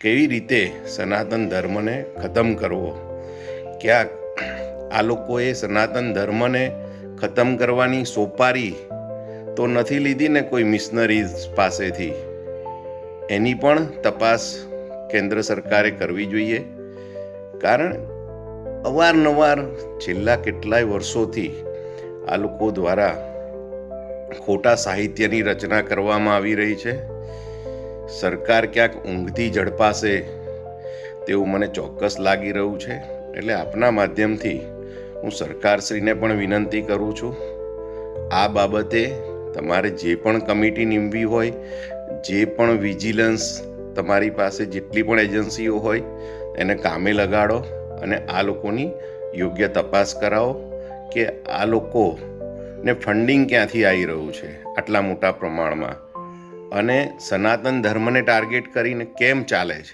કેવી રીતે સનાતન ધર્મને ખતમ કરવો? ક્યાંક આ લોકોએ સનાતન ધર્મને ખતમ કરવાની સોપારી તો નથી લીધી ને કોઈ મિશનરીઝ પાસેથી. એની પણ તપાસ કેન્દ્ર સરકારે કરવી જોઈએ. કારણ અવારનવાર છેલ્લા કેટલાય વર્ષોથી આ લોકો દ્વારા ખોટા સાહિત્યની રચના કરવામાં આવી રહી છે. સરકાર ક્યાંક ઊંઘથી ઝડપાશે તેવું મને ચોક્કસ લાગી રહ્યું છે. એટલે આપના માધ્યમથી હું સરકારશ્રીને પણ વિનંતી કરું છું, આ બાબતે તમારે જે પણ કમિટી નીમવી હોય, જે પણ વિજિલન્સ તમારી પાસે જેટલી પણ એજન્સીઓ હોય એને કામે લગાડો અને આ લોકોની યોગ્ય તપાસ કરાવો કે આ લોકોને ફંડિંગ ક્યાંથી આવી રહ્યું છે આટલા મોટા પ્રમાણમાં અને સનાતન ધર્મને ટાર્ગેટ કરીને કેમ ચાલે છે.